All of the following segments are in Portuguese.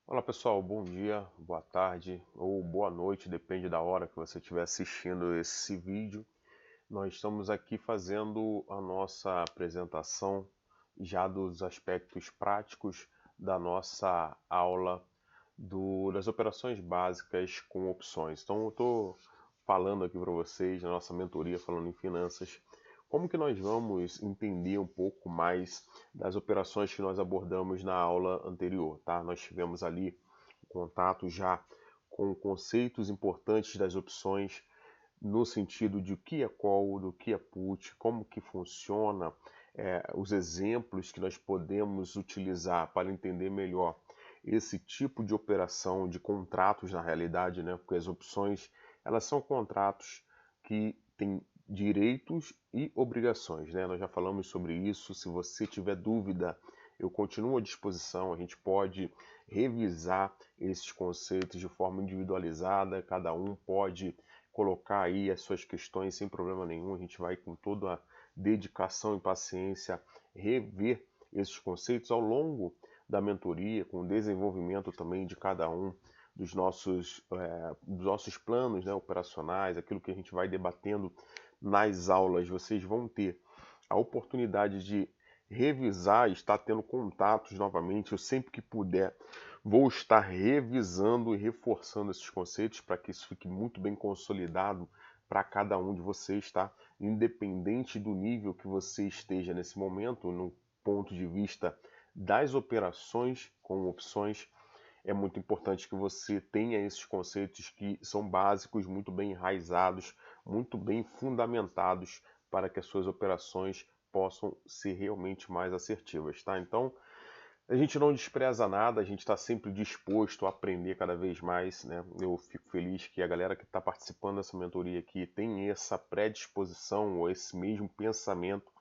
Olá pessoal, bom dia, boa tarde ou boa noite, depende da hora que você estiver assistindo esse vídeo. Nós estamos aqui fazendo a nossa apresentação já dos aspectos práticos da nossa aula das operações básicas com opções. Então eu estou falando aqui para vocês, na nossa mentoria falando em finanças, como que nós vamos entender um pouco mais das operações que nós abordamos na aula anterior, tá? Nós tivemos ali contato já com conceitos importantes das opções, no sentido de o que é call, do que é put, como que funciona, os exemplos que nós podemos utilizar para entender melhor esse tipo de operação de contratos na realidade, né? Porque as opções elas são contratos que têm direitos e obrigações, né? Nós já falamos sobre isso. Se você tiver dúvida, eu continuo à disposição. A gente pode revisar esses conceitos de forma individualizada. Cada um pode colocar aí as suas questões sem problema nenhum. A gente vai com toda a dedicação e paciência rever esses conceitos ao longo da mentoria, com o desenvolvimento também de cada um dos nossos planos, né, operacionais, aquilo que a gente vai debatendo nas aulas. Vocês vão ter a oportunidade de revisar e estar tendo contatos novamente. Eu sempre que puder vou estar revisando e reforçando esses conceitos para que isso fique muito bem consolidado para cada um de vocês, tá? Independente do nível que você esteja nesse momento, no ponto de vista das operações com opções, é muito importante que você tenha esses conceitos que são básicos, muito bem enraizados, muito bem fundamentados para que as suas operações possam ser realmente mais assertivas, tá? Então, a gente não despreza nada, a gente está sempre disposto a aprender cada vez mais, né? Eu fico feliz que a galera que está participando dessa mentoria aqui tem essa predisposição ou esse mesmo pensamento.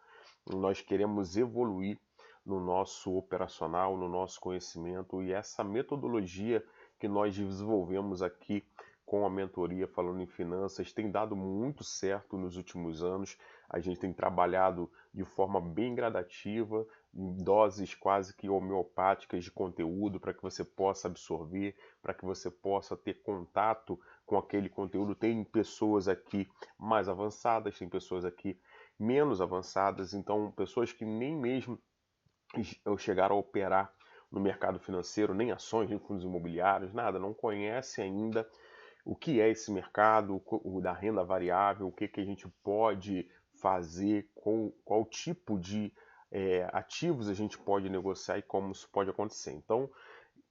Nós queremos evoluir no nosso operacional, no nosso conhecimento, e essa metodologia que nós desenvolvemos aqui com a mentoria falando em finanças tem dado muito certo nos últimos anos. A gente tem trabalhado de forma bem gradativa, em doses quase que homeopáticas de conteúdo para que você possa absorver, para que você possa ter contato com aquele conteúdo. Tem pessoas aqui mais avançadas, tem pessoas aqui menos avançadas, então pessoas que nem mesmo chegaram a operar no mercado financeiro, nem ações, nem fundos imobiliários, nada, não conhecem ainda o que é esse mercado, o da renda variável, o que, que a gente pode fazer, com qual tipo de ativos a gente pode negociar e como isso pode acontecer. Então,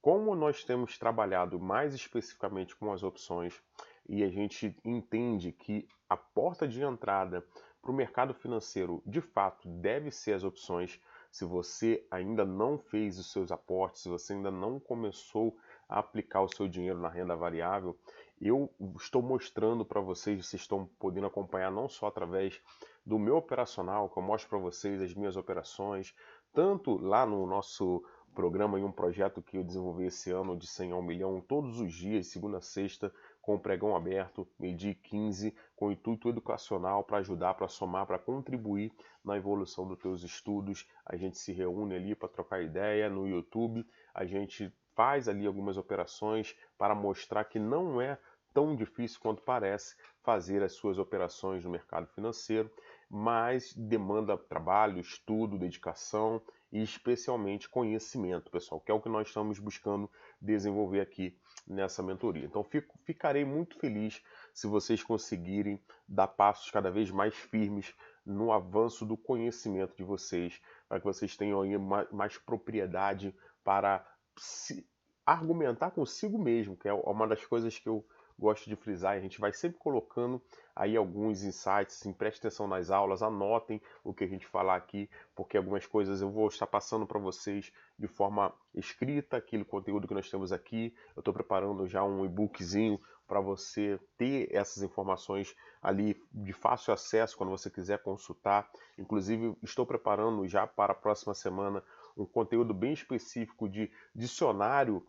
como nós temos trabalhado mais especificamente com as opções e a gente entende que a porta de entrada para o mercado financeiro de fato deve ser as opções, se você ainda não fez os seus aportes, se você ainda não começou a aplicar o seu dinheiro na renda variável, eu estou mostrando para vocês, vocês estão podendo acompanhar não só através do meu operacional, que eu mostro para vocês as minhas operações, tanto lá no nosso programa e um projeto que eu desenvolvi esse ano de 100 a 1 milhão, todos os dias, segunda a sexta, com o pregão aberto, meio-dia e 15, com intuito educacional para ajudar, para somar, para contribuir na evolução dos teus estudos. A gente se reúne ali para trocar ideia no YouTube, a gente faz ali algumas operações para mostrar que não é tão difícil quanto parece fazer as suas operações no mercado financeiro, mas demanda trabalho, estudo, dedicação e especialmente conhecimento, pessoal, que é o que nós estamos buscando desenvolver aqui nessa mentoria. Então ficarei muito feliz se vocês conseguirem dar passos cada vez mais firmes no avanço do conhecimento de vocês, para que vocês tenham aí mais propriedade para se argumentar consigo mesmo, que é uma das coisas que eu gosto de frisar. A gente vai sempre colocando aí alguns insights, assim, prestem atenção nas aulas, anotem o que a gente falar aqui, porque algumas coisas eu vou estar passando para vocês de forma escrita, aquele conteúdo que nós temos aqui. Eu estou preparando já um e-bookzinho para você ter essas informações ali de fácil acesso quando você quiser consultar. Inclusive, estou preparando já para a próxima semana um conteúdo bem específico de dicionário.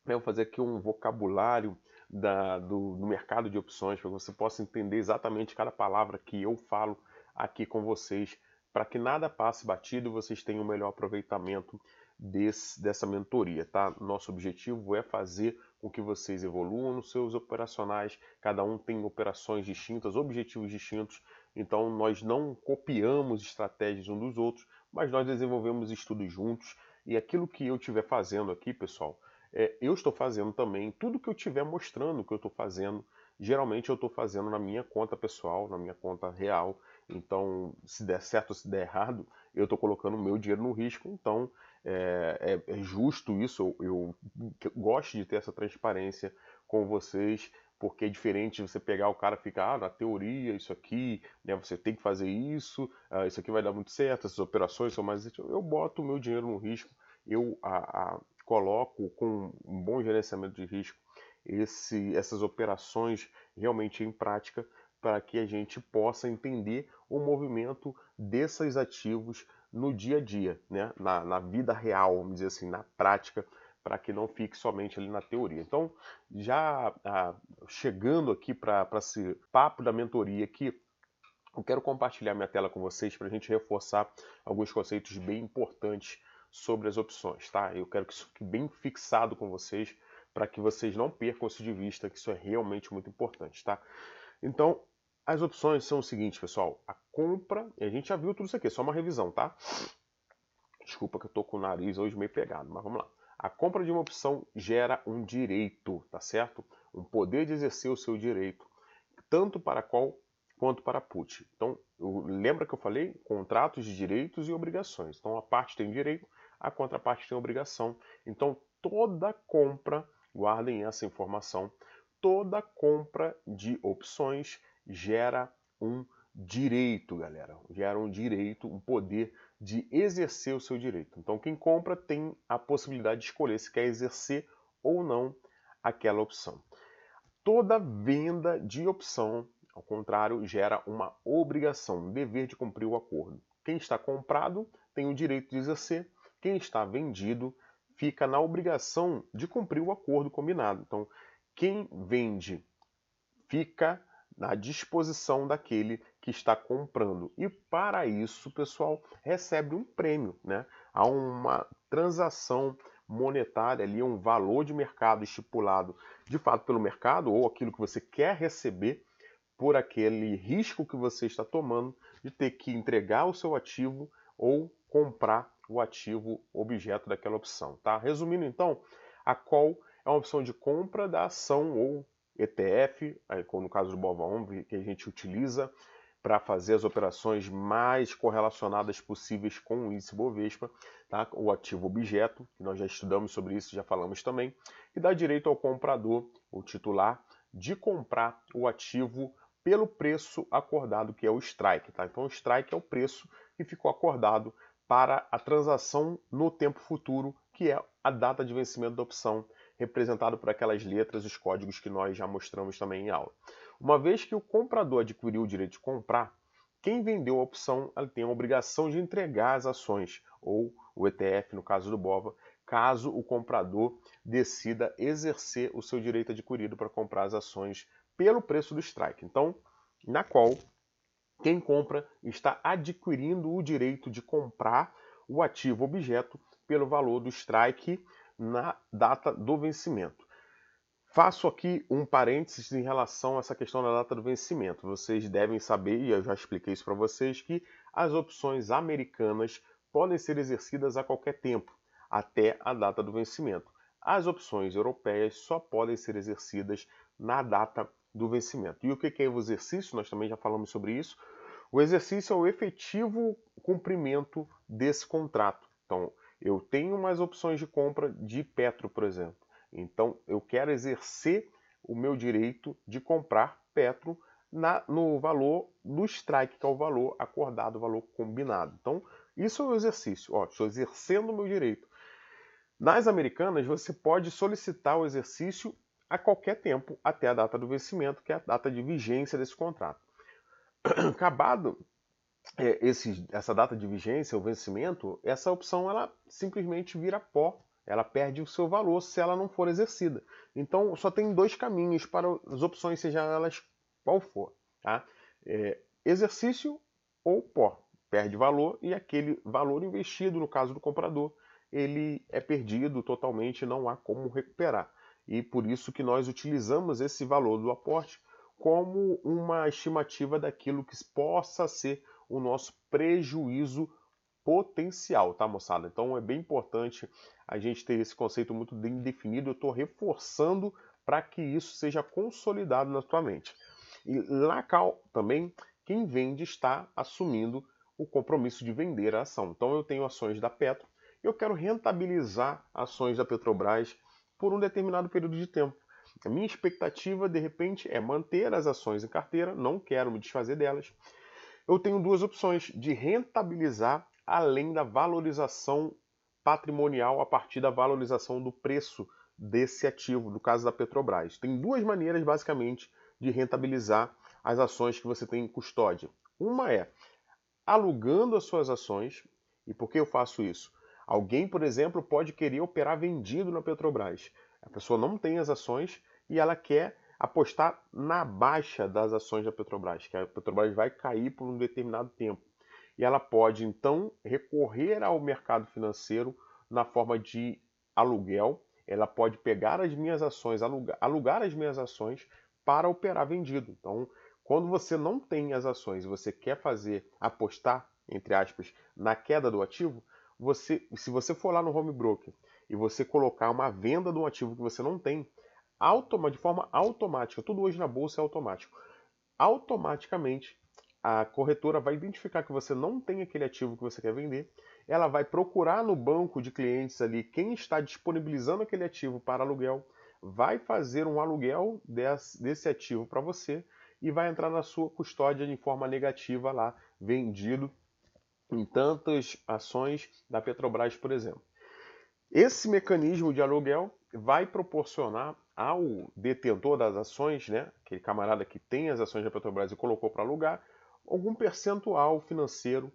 Eu vou fazer aqui um vocabulário do mercado de opções, para que você possa entender exatamente cada palavra que eu falo aqui com vocês, para que nada passe batido e vocês tenham o melhor aproveitamento dessa mentoria, tá? Nosso objetivo é fazer com que vocês evoluam nos seus operacionais, cada um tem operações distintas, objetivos distintos, então nós não copiamos estratégias uns dos outros, mas nós desenvolvemos estudos juntos, e aquilo que eu estiver fazendo aqui, pessoal, eu estou fazendo também, tudo que eu estiver mostrando que eu estou fazendo, geralmente eu estou fazendo na minha conta pessoal, na minha conta real, então se der certo ou se der errado, eu estou colocando o meu dinheiro no risco, então é justo isso, eu gosto de ter essa transparência com vocês, porque é diferente de você pegar o cara e ficar, na teoria, isso aqui, né, você tem que fazer isso, isso aqui vai dar muito certo, essas operações são mais... Eu boto o meu dinheiro no risco, eu coloco com um bom gerenciamento de risco essas operações realmente em prática para que a gente possa entender o movimento desses ativos no dia a dia, né? na vida real, vamos dizer assim, na prática, para que não fique somente ali na teoria. Então, já chegando aqui para esse papo da mentoria aqui, eu quero compartilhar minha tela com vocês para a gente reforçar alguns conceitos bem importantes sobre as opções, tá? Eu quero que isso fique bem fixado com vocês, para que vocês não percam isso de vista, que isso é realmente muito importante, tá? Então, as opções são o seguinte, pessoal. A compra, e a gente já viu tudo isso aqui, é só uma revisão, tá? Desculpa que eu tô com o nariz hoje meio pegado, mas vamos lá. A compra de uma opção gera um direito, tá certo? Um poder de exercer o seu direito, tanto para call quanto para put. Então, lembra que eu falei? Contratos de direitos e obrigações. Então, a parte tem direito, a contraparte tem obrigação. Então, toda compra, guardem essa informação, toda compra de opções gera um direito, galera. Gera um direito, um poder de exercer o seu direito. Então, quem compra tem a possibilidade de escolher se quer exercer ou não aquela opção. Toda venda de opção, ao contrário, gera uma obrigação, um dever de cumprir o acordo. Quem está comprado tem o direito de exercer, quem está vendido fica na obrigação de cumprir o acordo combinado. Então, quem vende fica na disposição daquele que está comprando. E para isso, pessoal, recebe um prêmio, né? Há uma transação monetária ali, um valor de mercado estipulado de fato pelo mercado, ou aquilo que você quer receber por aquele risco que você está tomando de ter que entregar o seu ativo ou comprar o ativo objeto daquela opção, tá? Resumindo então, a call é uma opção de compra da ação ou ETF, no caso do BOVA11, que a gente utiliza para fazer as operações mais correlacionadas possíveis com o índice Bovespa, tá? O ativo objeto, que nós já estudamos sobre isso, já falamos também, que dá direito ao comprador, o titular, de comprar o ativo pelo preço acordado, que é o strike. Tá? Então o strike é o preço que ficou acordado para a transação no tempo futuro, que é a data de vencimento da opção, representado por aquelas letras, os códigos que nós já mostramos também em aula. Uma vez que o comprador adquiriu o direito de comprar, quem vendeu a opção ele tem a obrigação de entregar as ações, ou o ETF, no caso do BOVA, caso o comprador decida exercer o seu direito adquirido para comprar as ações pelo preço do strike. Então, na qual quem compra está adquirindo o direito de comprar o ativo objeto pelo valor do strike na data do vencimento. Faço aqui um parênteses em relação a essa questão da data do vencimento. Vocês devem saber, e eu já expliquei isso para vocês, que as opções americanas podem ser exercidas a qualquer tempo, até a data do vencimento. As opções europeias só podem ser exercidas na data do vencimento. E o que é o exercício? Nós também já falamos sobre isso. O exercício é o efetivo cumprimento desse contrato. Então, eu tenho umas opções de compra de Petro, por exemplo. Então, eu quero exercer o meu direito de comprar Petro no valor do strike, que é o valor acordado, o valor combinado. Então, isso é o exercício. Ó, estou exercendo o meu direito. Nas americanas, você pode solicitar o exercício a qualquer tempo, até a data do vencimento, que é a data de vigência desse contrato. Acabado essa data de vigência, o vencimento, essa opção ela simplesmente vira pó, ela perde o seu valor se ela não for exercida. Então só tem dois caminhos para as opções, seja elas qual for. Tá? Exercício ou pó, perde valor e aquele valor investido, no caso do comprador, ele é perdido totalmente, não há como recuperar. E por isso que nós utilizamos esse valor do aporte como uma estimativa daquilo que possa ser o nosso prejuízo potencial, tá, moçada? Então é bem importante a gente ter esse conceito muito bem definido. Eu estou reforçando para que isso seja consolidado na tua mente. E lá também, quem vende está assumindo o compromisso de vender a ação. Então eu tenho ações da Petro, eu quero rentabilizar ações da Petrobras por um determinado período de tempo. A minha expectativa, de repente, é manter as ações em carteira, não quero me desfazer delas. Eu tenho duas opções de rentabilizar além da valorização patrimonial a partir da valorização do preço desse ativo, no caso da Petrobras. Tem duas maneiras, basicamente, de rentabilizar as ações que você tem em custódia. Uma é alugando as suas ações. E por que eu faço isso? Alguém, por exemplo, pode querer operar vendido na Petrobras. A pessoa não tem as ações e ela quer apostar na baixa das ações da Petrobras, que a Petrobras vai cair por um determinado tempo. E ela pode, então, recorrer ao mercado financeiro na forma de aluguel. Ela pode pegar as minhas ações, alugar as minhas ações para operar vendido. Então, quando você não tem as ações e você quer apostar, entre aspas, na queda do ativo, se você for lá no home broker e você colocar uma venda de um ativo que você não tem, de forma automática, tudo hoje na bolsa é automático, automaticamente a corretora vai identificar que você não tem aquele ativo que você quer vender, ela vai procurar no banco de clientes ali quem está disponibilizando aquele ativo para aluguel, vai fazer um aluguel desse ativo para você e vai entrar na sua custódia de forma negativa lá, vendido em tantas ações da Petrobras, por exemplo. Esse mecanismo de aluguel vai proporcionar ao detentor das ações, né, aquele camarada que tem as ações da Petrobras e colocou para alugar, algum percentual financeiro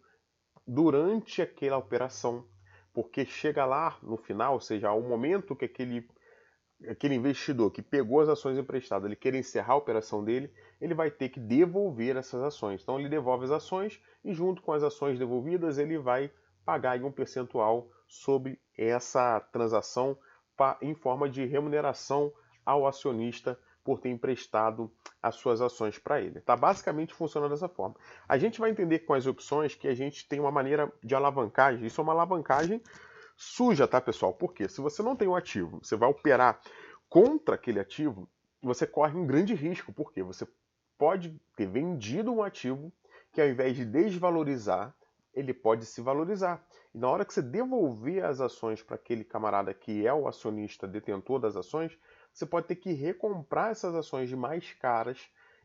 durante aquela operação, porque chega lá no final, ou seja, ao momento que aquele investidor que pegou as ações emprestadas, ele quer encerrar a operação dele, ele vai ter que devolver essas ações. Então ele devolve as ações e junto com as ações devolvidas ele vai pagar um percentual sobre essa transação em forma de remuneração ao acionista por ter emprestado as suas ações para ele. Tá? Basicamente funciona dessa forma. A gente vai entender com as opções que a gente tem uma maneira de alavancagem. Isso é uma alavancagem suja, tá, pessoal? Porque se você não tem um ativo, você vai operar contra aquele ativo, você corre um grande risco. Porque você pode ter vendido um ativo que ao invés de desvalorizar, ele pode se valorizar. E na hora que você devolver as ações para aquele camarada que é o acionista detentor das ações, você pode ter que recomprar essas ações de mais caras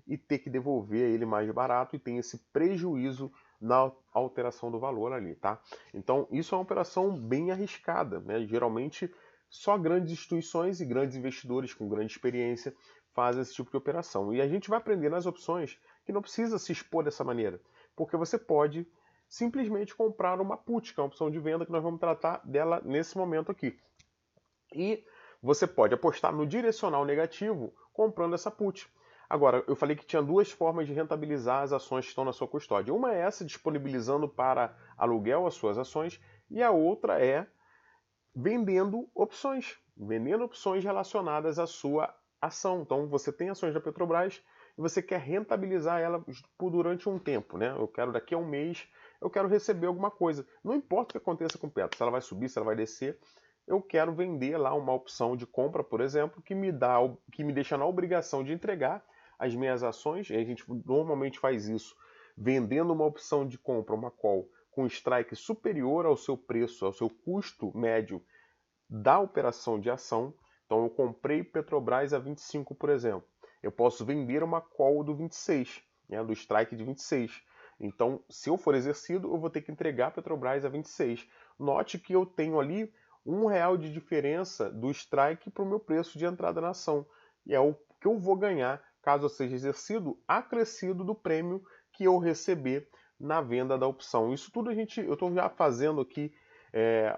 e ter que devolver a ele mais barato e tem esse prejuízo na alteração do valor ali, tá? Então, isso é uma operação bem arriscada, né? Geralmente, só grandes instituições e grandes investidores com grande experiência fazem esse tipo de operação. E a gente vai aprender nas opções que não precisa se expor dessa maneira, porque você pode simplesmente comprar uma put, que é uma opção de venda que nós vamos tratar dela nesse momento aqui. E você pode apostar no direcional negativo comprando essa put. Agora, eu falei que tinha duas formas de rentabilizar as ações que estão na sua custódia. Uma é essa, disponibilizando para aluguel as suas ações, e a outra é vendendo opções relacionadas à sua ação. Então, você tem ações da Petrobras e você quer rentabilizar ela durante um tempo, né? Eu quero daqui a um mês, eu quero receber alguma coisa. Não importa o que aconteça com o Petro, se ela vai subir, se ela vai descer, eu quero vender lá uma opção de compra, por exemplo, que me deixa na obrigação de entregar as minhas ações, e a gente normalmente faz isso vendendo uma opção de compra, uma call, com strike superior ao seu preço, ao seu custo médio da operação de ação. Então eu comprei Petrobras a 25, por exemplo. Eu posso vender uma call do 26, né, do strike de 26. Então, se eu for exercido, eu vou ter que entregar a Petrobras a 26. Note que eu tenho ali R$1 de diferença do strike para o meu preço de entrada na ação. E é o que eu vou ganhar caso eu seja exercido, acrescido do prêmio que eu receber na venda da opção. Isso tudo eu estou já fazendo aqui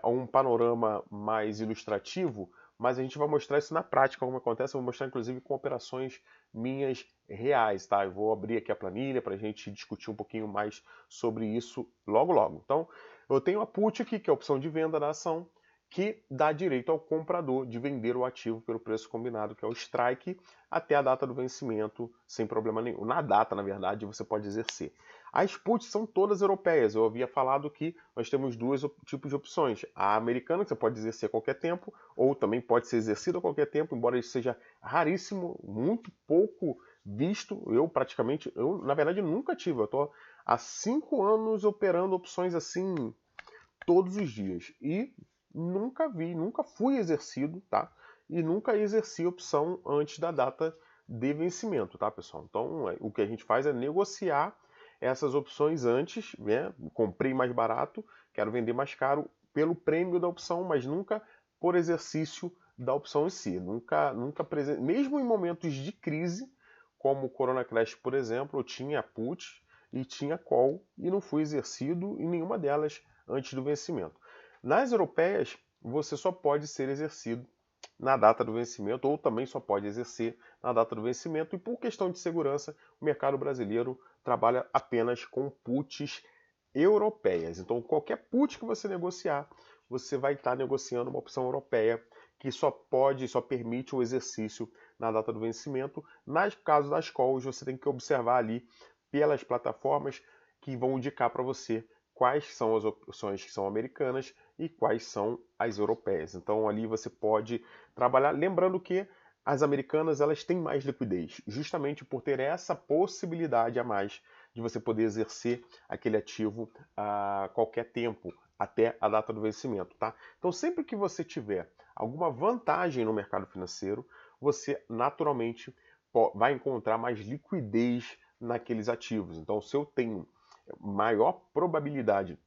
um panorama mais ilustrativo, mas a gente vai mostrar isso na prática, como acontece. Eu vou mostrar, inclusive, com operações minhas reais, tá? Eu vou abrir aqui a planilha para a gente discutir um pouquinho mais sobre isso logo, logo. Então, eu tenho a put aqui, que é a opção de venda da ação, que dá direito ao comprador de vender o ativo pelo preço combinado, que é o strike, até a data do vencimento, sem problema nenhum. Na data, na verdade, você pode exercer. As puts são todas europeias. Eu havia falado que nós temos dois tipos de opções. A americana, que você pode exercer a qualquer tempo, ou também pode ser exercido a qualquer tempo, embora isso seja raríssimo, muito pouco visto. Eu na verdade, nunca tive. Eu estou há 5 anos operando opções assim todos os dias. E nunca vi, nunca fui exercido, tá? E nunca exerci opção antes da data de vencimento, tá, pessoal? Então, o que a gente faz é negociar essas opções antes, né? Comprei mais barato, quero vender mais caro pelo prêmio da opção, mas nunca por exercício da opção em si. Nunca mesmo em momentos de crise, como o Corona Crash, por exemplo, eu tinha put e tinha call e não fui exercido em nenhuma delas antes do vencimento. Nas europeias, você só pode ser exercido na data do vencimento, ou também só pode exercer na data do vencimento, e por questão de segurança, o mercado brasileiro trabalha apenas com puts europeias. Então, qualquer put que você negociar, você vai estar negociando uma opção europeia que só permite o exercício na data do vencimento. Nas casos das calls, você tem que observar ali pelas plataformas que vão indicar para você quais são as opções que são americanas e quais são as europeias. Então ali você pode trabalhar, lembrando que as americanas elas têm mais liquidez, justamente por ter essa possibilidade a mais de você poder exercer aquele ativo a qualquer tempo, até a data do vencimento, tá? Então sempre que você tiver alguma vantagem no mercado financeiro, você naturalmente vai encontrar mais liquidez naqueles ativos. Então se eu tenho maior probabilidade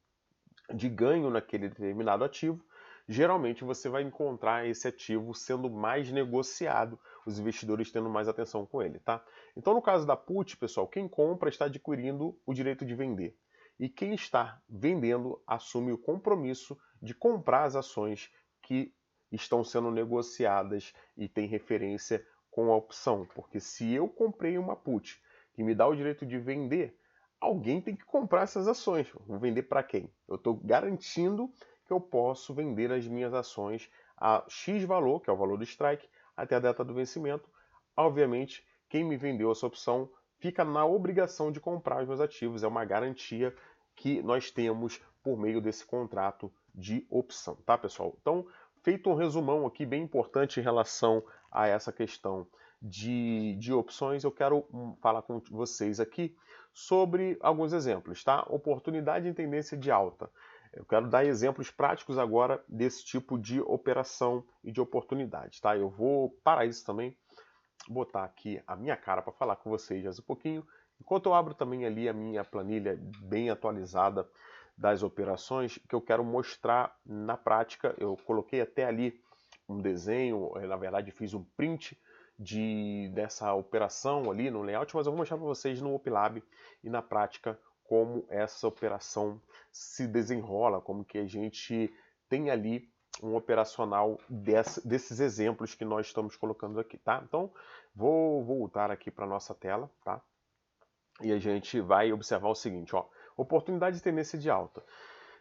de ganho naquele determinado ativo, geralmente você vai encontrar esse ativo sendo mais negociado, os investidores tendo mais atenção com ele, tá? Então, no caso da put, pessoal, quem compra está adquirindo o direito de vender. E quem está vendendo assume o compromisso de comprar as ações que estão sendo negociadas e tem referência com a opção. Porque se eu comprei uma put que me dá o direito de vender, alguém tem que comprar essas ações. Vou vender para quem? Eu estou garantindo que eu posso vender as minhas ações a X valor, que é o valor do strike, até a data do vencimento. Obviamente, quem me vendeu essa opção fica na obrigação de comprar os meus ativos. É uma garantia que nós temos por meio desse contrato de opção, tá, pessoal? Então, feito um resumão aqui bem importante em relação a essa questão de opções, eu quero falar com vocês aqui sobre alguns exemplos, tá? Oportunidade em tendência de alta. Eu quero dar exemplos práticos agora desse tipo de operação e de oportunidade, tá? Eu vou, para isso também, botar aqui a minha cara para falar com vocês já um pouquinho, enquanto eu abro também ali a minha planilha bem atualizada das operações, que eu quero mostrar na prática. Eu coloquei até ali um desenho, na verdade fiz um print dessa operação ali no layout, mas eu vou mostrar para vocês no OpLab e na prática como essa operação se desenrola, como que a gente tem ali um operacional desses exemplos que nós estamos colocando aqui, tá? Então, vou voltar aqui para nossa tela, tá? E a gente vai observar o seguinte, ó, oportunidade de tendência de alta.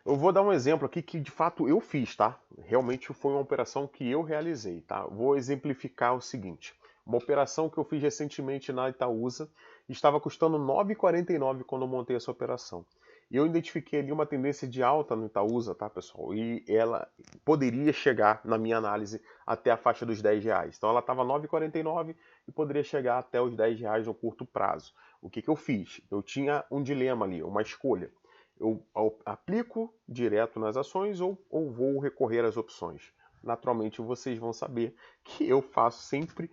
Eu vou dar um exemplo aqui que de fato eu fiz, tá? Realmente foi uma operação que eu realizei, tá? Vou exemplificar o seguinte. Uma operação que eu fiz recentemente na Itaúsa estava custando R$ 9,49 quando eu montei essa operação. E eu identifiquei ali uma tendência de alta no Itaúsa, tá, pessoal? E ela poderia chegar, na minha análise, até a faixa dos R$ 10. Então ela estava R$ 9,49 e poderia chegar até os R$ 10 no curto prazo. O que eu fiz? Eu tinha um dilema ali, uma escolha. Eu aplico direto nas ações ou vou recorrer às opções. Naturalmente vocês vão saber que eu faço sempre,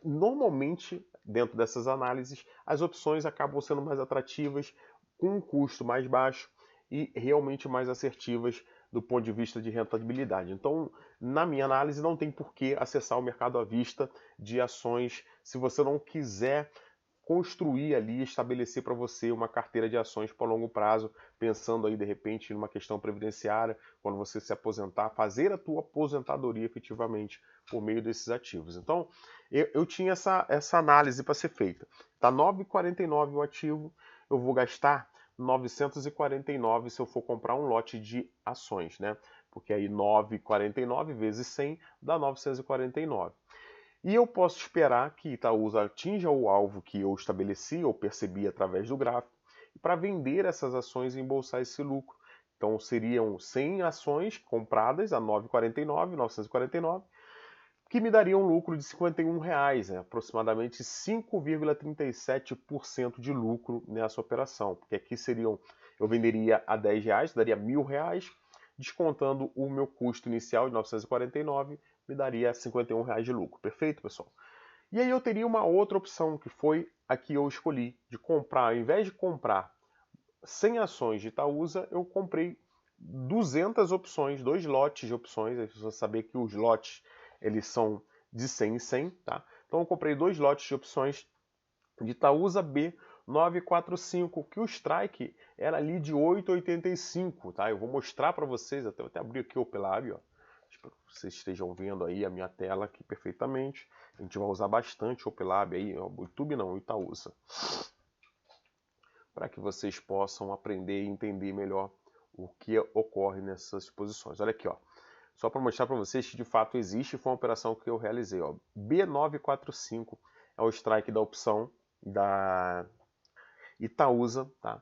normalmente dentro dessas análises, as opções acabam sendo mais atrativas, com um custo mais baixo e realmente mais assertivas do ponto de vista de rentabilidade. Então, na minha análise, não tem por que acessar o mercado à vista de ações se você não quiser construir ali, estabelecer para você uma carteira de ações para longo prazo, pensando aí de repente numa questão previdenciária, quando você se aposentar, fazer a tua aposentadoria efetivamente por meio desses ativos. Então, eu tinha essa análise para ser feita. Está R$ 9,49 o ativo, eu vou gastar R$ 949 se eu for comprar um lote de ações, né? porque aí 9,49 vezes 100 dá 949. E eu posso esperar que Itaúsa atinja o alvo que eu estabeleci ou percebi através do gráfico para vender essas ações e embolsar esse lucro. Então seriam 100 ações compradas a 949, que me daria um lucro de R$ 51, né? Aproximadamente 5,37% de lucro nessa operação. Porque aqui eu venderia a R$ 10, daria R$ 1.000, descontando o meu custo inicial de 949, me daria R$ 51 de lucro. Perfeito, pessoal? E aí eu teria uma outra opção, que foi a que eu escolhi, de comprar, ao invés de comprar 100 ações de Itaúsa, eu comprei 200 opções, 2 lotes de opções. Aí você vai saber que os lotes eles são de 100 em 100, tá? Então eu comprei 2 lotes de opções de Itaúsa B945, que o strike era ali de 8,85, tá? Eu vou mostrar para vocês, até abrir aqui o Opelab, ó. Espero que vocês estejam vendo aí a minha tela aqui perfeitamente. A gente vai usar bastante o Opelab aí, o YouTube não, o Itaúsa, para que vocês possam aprender e entender melhor o que ocorre nessas posições. Olha aqui, ó. Só para mostrar para vocês que de fato existe, foi uma operação que eu realizei. Ó. B945 é o strike da opção da Itaúsa, tá?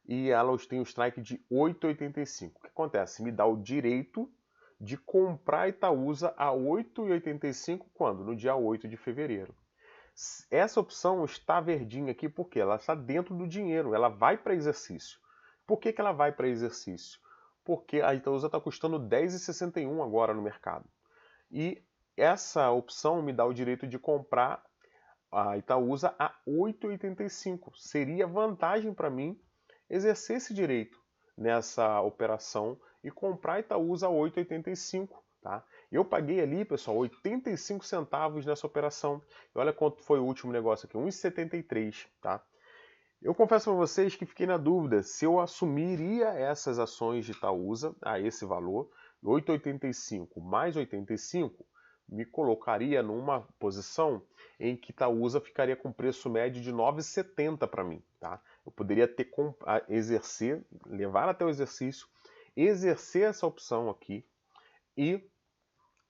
E ela tem o strike de 8,85. O que acontece? Me dá o direito de comprar Itaúsa a 8,85 quando? No dia 8 de fevereiro. Essa opção está verdinha aqui porque ela está dentro do dinheiro, ela vai para exercício. Por que ela vai para exercício? Porque a Itaúsa está custando R$10,61 agora no mercado. E essa opção me dá o direito de comprar a Itaúsa a 8,85. Seria vantagem para mim exercer esse direito nessa operação e comprar a Itaúsa a 8,85. Tá? Eu paguei ali, pessoal, 85 centavos nessa operação. E olha quanto foi o último negócio aqui, 1,73. Tá? Eu confesso para vocês que fiquei na dúvida se eu assumiria essas ações de Itaúsa a esse valor, 8,85 mais 85, me colocaria numa posição em que Itaúsa ficaria com preço médio de 9,70 para mim. Tá? Eu poderia ter levar até o exercício, exercer essa opção aqui e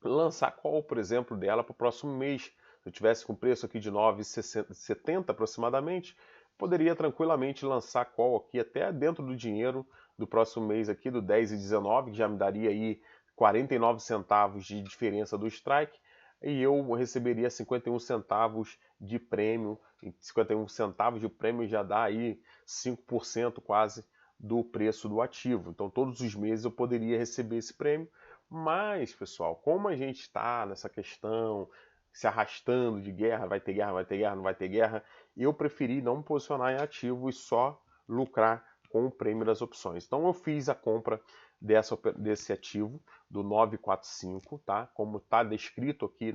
lançar call, por exemplo, dela para o próximo mês. Se eu tivesse com preço aqui de 9,70 aproximadamente, poderia tranquilamente lançar call aqui até dentro do dinheiro do próximo mês aqui, do 10,19, que já me daria aí 49 centavos de diferença do strike, e eu receberia 51 centavos de prêmio. 51 centavos de prêmio já dá aí 5% quase do preço do ativo. Então todos os meses eu poderia receber esse prêmio. Mas, pessoal, como a gente está nessa questão, se arrastando de guerra, vai ter guerra, vai ter guerra, não vai ter guerra, eu preferi não me posicionar em ativo e só lucrar com o prêmio das opções. Então eu fiz a compra desse ativo, do 945, tá? Como está descrito aqui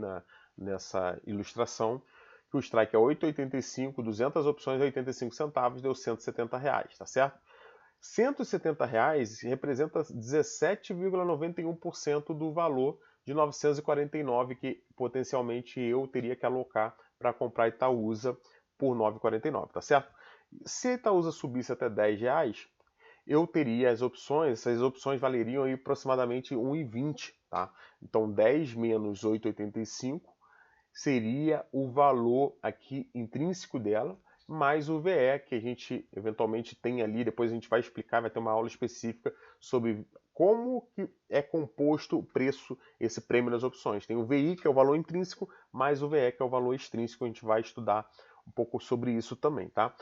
nessa ilustração, que o strike é 8,85, 200 opções, 85 centavos, deu R$170, tá certo? R$170 representa 17,91% do valor de 949 que potencialmente eu teria que alocar para comprar Itaúsa por 9,49, tá certo? Se a Itaúsa subisse até R$10, eu teria as opções, essas opções valeriam aí aproximadamente 1,20, tá? Então 10 menos 8,85 seria o valor aqui intrínseco dela, mais o VE, que a gente eventualmente tem ali, depois a gente vai explicar, vai ter uma aula específica sobre como que é composto o preço, esse prêmio das opções. Tem o VI, que é o valor intrínseco, mais o VE, que é o valor extrínseco, a gente vai estudar um pouco sobre isso também, tá?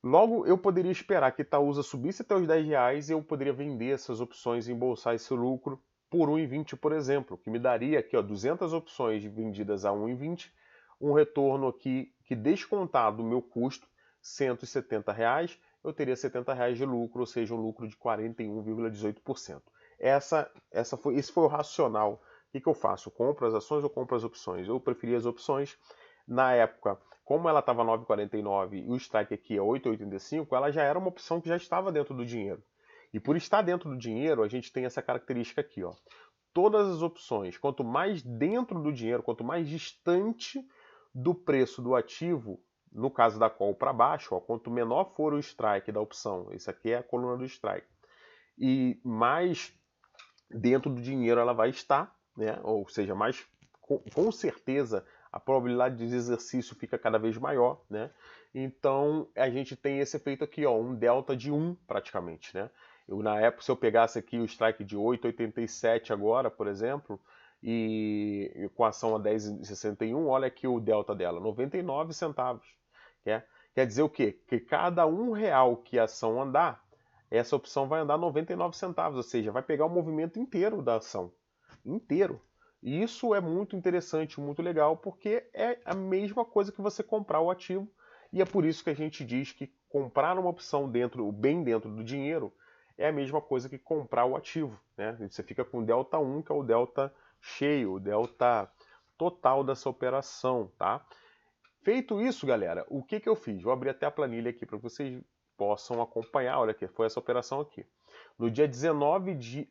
Logo, eu poderia esperar que Itaúsa subisse até os R$10 e eu poderia vender essas opções e embolsar esse lucro por 1,20, por exemplo, que me daria aqui, ó, 200 opções vendidas a 1,20, um retorno aqui que descontado o meu custo, R$170, eu teria R$70 de lucro, ou seja, um lucro de 41,18%. Esse foi o racional. O que eu faço? Compro as ações ou compro as opções? Eu preferi as opções. Na época, como ela estava 9,49 e o strike aqui é 8,85, ela já era uma opção que já estava dentro do dinheiro. E por estar dentro do dinheiro, a gente tem essa característica aqui, ó. Todas as opções, quanto mais dentro do dinheiro, quanto mais distante do preço do ativo, no caso da call para baixo, ó, quanto menor for o strike da opção, isso aqui é a coluna do strike, e mais dentro do dinheiro ela vai estar, né? Ou seja, mais com certeza a probabilidade de exercício fica cada vez maior, né? Então a gente tem esse efeito aqui, ó, um delta de 1 praticamente, né? Na época, se eu pegasse aqui o strike de 8,87 agora, por exemplo, e com a ação a 10,61, olha aqui o delta dela, 99 centavos. Quer dizer o quê? Que cada R$ 1 que a ação andar, essa opção vai andar 99 centavos, ou seja, vai pegar o movimento inteiro da ação. Inteiro. E isso é muito interessante, muito legal, porque é a mesma coisa que você comprar o ativo, e é por isso que a gente diz que comprar uma opção bem dentro do dinheiro é a mesma coisa que comprar o ativo, né? Você fica com o delta 1, que é o delta cheio, o delta total dessa operação, tá? Feito isso, galera, o que eu fiz? Vou abrir até a planilha aqui para que vocês possam acompanhar. Olha aqui, foi essa operação aqui. No dia 19 de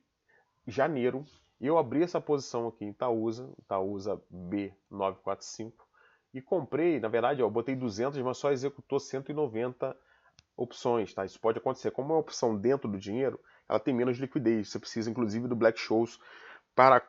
janeiro, eu abri essa posição aqui em Itaúsa B945, e comprei, na verdade, eu botei 200, mas só executou 190 opções, tá? Isso pode acontecer. Como é uma opção dentro do dinheiro, ela tem menos liquidez. Você precisa, inclusive, do Black Shows para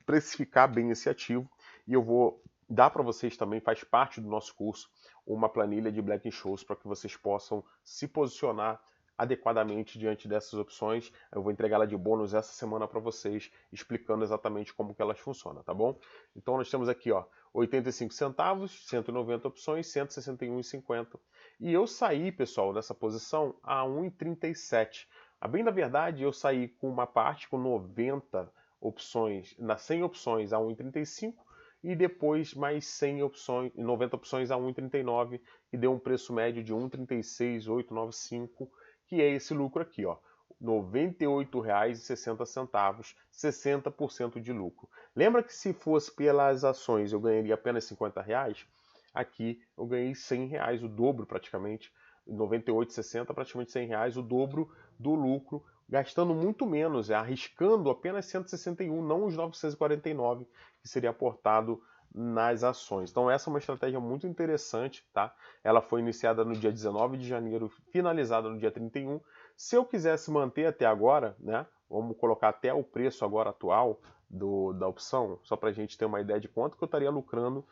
precificar bem esse ativo. E eu vou dar para vocês também, faz parte do nosso curso, uma planilha de Black Shows para que vocês possam se posicionar adequadamente diante dessas opções. Eu vou entregar ela de bônus essa semana para vocês, explicando exatamente como que elas funcionam, tá bom? Então nós temos aqui, ó, 85 centavos, 190 opções, 161,50. E eu saí, pessoal, dessa posição a 1,37. A bem da verdade, eu saí com uma parte com 90 opções, nas 100 opções a 1,35 e depois mais 100 opções, 90 opções a 1,39, que deu um preço médio de 1,36,895, que é esse lucro aqui, ó. R$ 98,60, 60% de lucro. Lembra que se fosse pelas ações eu ganharia apenas R$ 50? Aqui eu ganhei R$ 100, o dobro praticamente, 98,60, praticamente R$ 100, o dobro do lucro, gastando muito menos, arriscando apenas 161, não os 949 que seria aportado nas ações. Então essa é uma estratégia muito interessante, tá? Ela foi iniciada no dia 19 de janeiro, finalizada no dia 31. Se eu quisesse manter até agora, né? Vamos colocar até o preço agora atual da opção, só para a gente ter uma ideia de quanto que eu estaria lucrando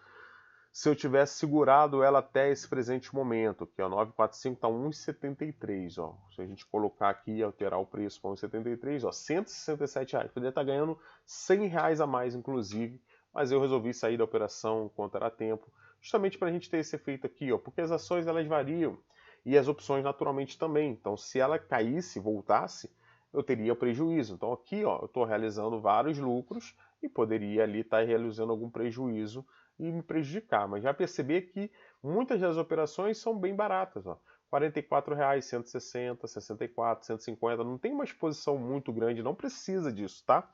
se eu tivesse segurado ela até esse presente momento, que é o 945 está 1,73, ó. Se a gente colocar aqui e alterar o preço para 1,73, ó, R$ 167. Poderia estar ganhando R$ 100 a mais, inclusive, mas eu resolvi sair da operação enquanto era tempo, justamente para a gente ter esse efeito aqui, ó, porque as ações elas variam e as opções naturalmente também. Então, se ela caísse, voltasse, eu teria prejuízo. Então, aqui, ó, eu estou realizando vários lucros e poderia ali estar realizando algum prejuízo e me prejudicar, mas já perceber que muitas das operações são bem baratas, ó. R$ 44,00, 160, 64, 150, não tem uma exposição muito grande, não precisa disso, tá?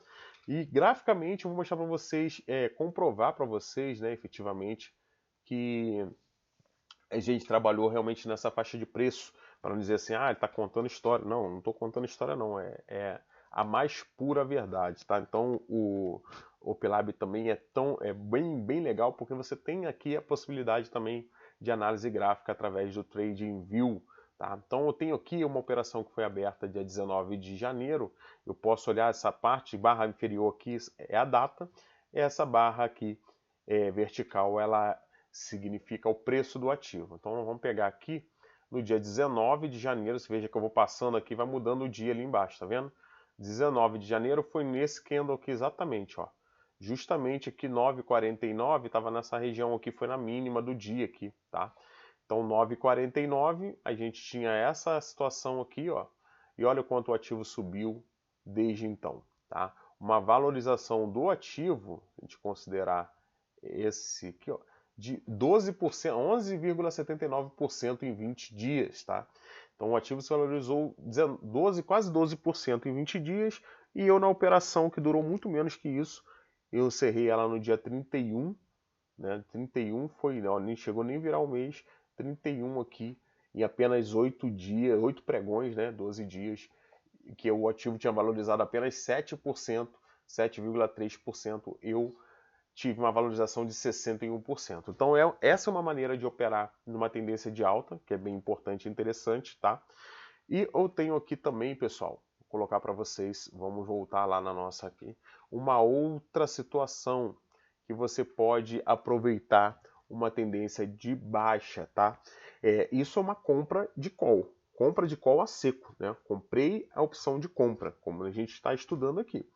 E graficamente eu vou mostrar para vocês, comprovar para vocês, né, efetivamente, que a gente trabalhou realmente nessa faixa de preço, para não dizer assim, ah, ele está contando história. Não, não estou contando história não, é a mais pura verdade, tá? Então o Pelab também é bem legal, porque você tem aqui a possibilidade também de análise gráfica através do TradingView, tá? Então eu tenho aqui uma operação que foi aberta dia 19 de janeiro, eu posso olhar essa parte, barra inferior aqui é a data, essa barra aqui vertical, ela significa o preço do ativo. Então vamos pegar aqui no dia 19 de janeiro, você veja que eu vou passando aqui, vai mudando o dia ali embaixo, tá vendo? 19 de janeiro foi nesse candle aqui exatamente, ó. Justamente aqui 9,49 estava nessa região aqui, foi na mínima do dia aqui, tá? Então 9,49 a gente tinha essa situação aqui, ó. E olha o quanto o ativo subiu desde então, tá? Uma valorização do ativo, se a gente considerar esse aqui, ó, de 12%, 11,79% em 20 dias, tá? Então o ativo se valorizou quase 12% em 20 dias, e eu na operação que durou muito menos que isso, eu encerrei ela no dia 31, né? 31 foi, ó, nem chegou nem virar o mês, 31 aqui, em apenas 8 dias, 8 pregões, né? 12 dias, que o ativo tinha valorizado apenas 7%, 7,3%, eu tive uma valorização de 61%. Então essa é uma maneira de operar numa tendência de alta, que é bem importante e interessante, tá? E eu tenho aqui também, pessoal, colocar para vocês, vamos voltar lá na nossa aqui, uma outra situação que você pode aproveitar uma tendência de baixa, tá? Isso é uma compra de call a seco, né? Comprei a opção de compra, como a gente está estudando aqui.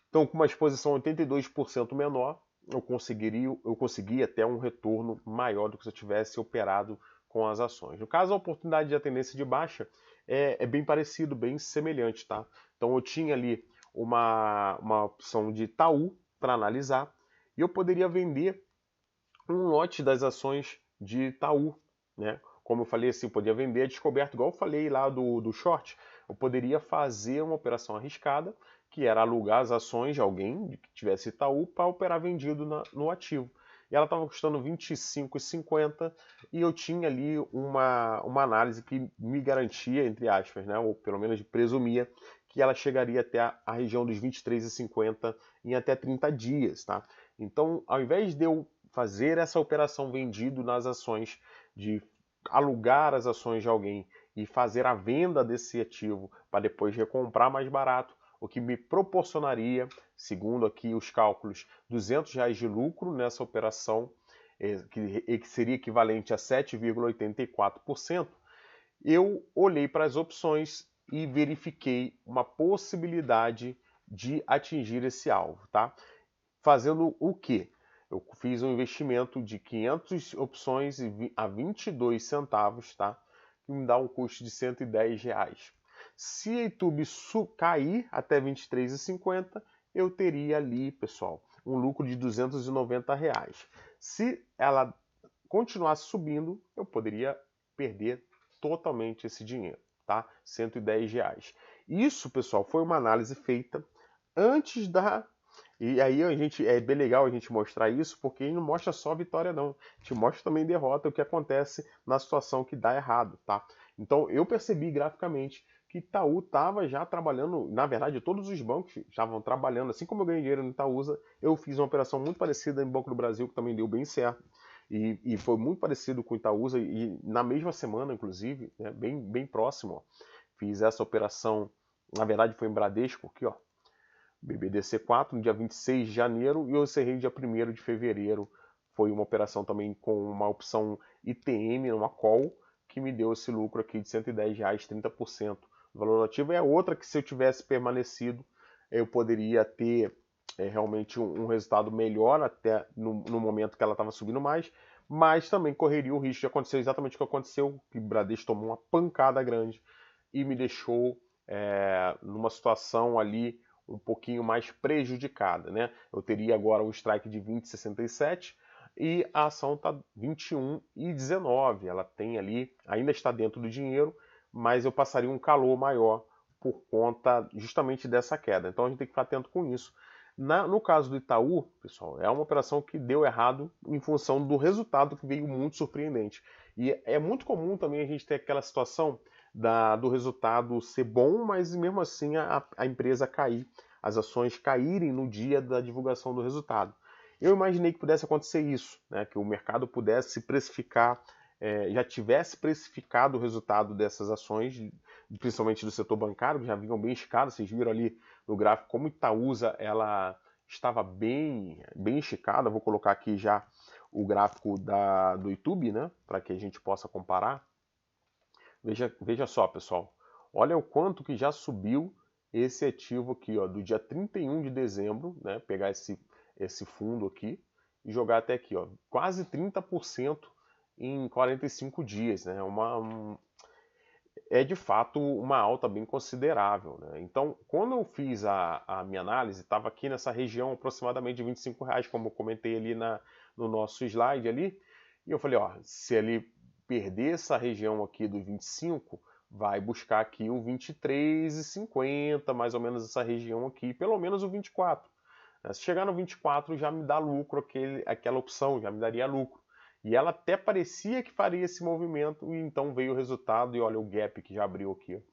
Então, com uma exposição 82% menor, eu conseguiria até um retorno maior do que se eu tivesse operado com as ações. No caso, a oportunidade de tendência de baixa é bem parecido, bem semelhante, tá? Então, eu tinha ali uma opção de Itaú para analisar e eu poderia vender um lote das ações de Itaú, né? Como eu falei assim, eu podia vender a descoberta, igual eu falei lá do short, eu poderia fazer uma operação arriscada, que era alugar as ações de alguém que tivesse Itaú para operar vendido no ativo. E ela estava custando R$ 25,50 e eu tinha ali uma análise que me garantia, entre aspas, né, ou pelo menos presumia, que ela chegaria até a região dos R$ 23,50 em até 30 dias. Tá? Então, ao invés de eu fazer essa operação vendido nas ações, de alugar as ações de alguém e fazer a venda desse ativo para depois recomprar mais barato, o que me proporcionaria, segundo aqui os cálculos, R$ 200 de lucro nessa operação, que seria equivalente a 7,84%, eu olhei para as opções e verifiquei uma possibilidade de atingir esse alvo, tá? Fazendo o quê? Eu fiz um investimento de 500 opções a 22 centavos, tá? Que me dá um custo de R$ 110. Se a YouTube cair até R$ 23,50, eu teria ali, pessoal, um lucro de R$ 290. Se ela continuasse subindo, eu poderia perder totalmente esse dinheiro, tá? R$ 110. Isso, pessoal, foi uma análise feita antes da... E aí é bem legal a gente mostrar isso, porque não mostra só vitória não, a gente mostra também derrota, o que acontece na situação que dá errado, tá? Então eu percebi graficamente que Itaú estava já trabalhando, na verdade todos os bancos estavam trabalhando, assim como eu ganhei dinheiro no Itaúsa, eu fiz uma operação muito parecida no Banco do Brasil, que também deu bem certo, e foi muito parecido com o Itaúsa, e na mesma semana, inclusive, né, bem próximo, ó, fiz essa operação, na verdade foi em Bradesco, aqui ó, BBDC4, no dia 26 de janeiro, e eu encerrei dia 1º de fevereiro. Foi uma operação também com uma opção ITM, uma call, que me deu esse lucro aqui de R$ 110, 30% do valor ativo. É outra que se eu tivesse permanecido, eu poderia ter realmente um resultado melhor até no momento que ela estava subindo mais, mas também correria o risco de acontecer exatamente o que aconteceu, que o Bradesco tomou uma pancada grande e me deixou numa situação ali um pouquinho mais prejudicada, né? Eu teria agora um strike de 20,67 e a ação está 21,19. Ela tem ali, ainda está dentro do dinheiro, mas eu passaria um calor maior por conta justamente dessa queda. Então a gente tem que ficar atento com isso. No caso do Itaú, pessoal, é uma operação que deu errado em função do resultado que veio muito surpreendente. E é muito comum também a gente ter aquela situação do resultado ser bom, mas mesmo assim a empresa cair, as ações caírem no dia da divulgação do resultado. Eu imaginei que pudesse acontecer isso, né, que o mercado pudesse precificar, já tivesse precificado o resultado dessas ações, principalmente do setor bancário, que já vinham bem esticadas. Vocês viram ali no gráfico como Itaúsa ela estava bem esticada. Vou colocar aqui já o gráfico do YouTube, né, para que a gente possa comparar. Veja só, pessoal. Olha o quanto que já subiu esse ativo aqui, ó, do dia 31 de dezembro, né? Pegar esse fundo aqui e jogar até aqui, ó, quase 30% em 45 dias, né? É de fato uma alta bem considerável, né? Então, quando eu fiz a minha análise, estava aqui nessa região aproximadamente de R$ 25, como eu comentei ali no nosso slide ali, e eu falei, ó, se ele perder essa região aqui do 25, vai buscar aqui o 23,50, mais ou menos essa região aqui, pelo menos o 24. Se chegar no 24 já me dá lucro, aquela opção já me daria lucro. E ela até parecia que faria esse movimento, e então veio o resultado, e olha o gap que já abriu aqui.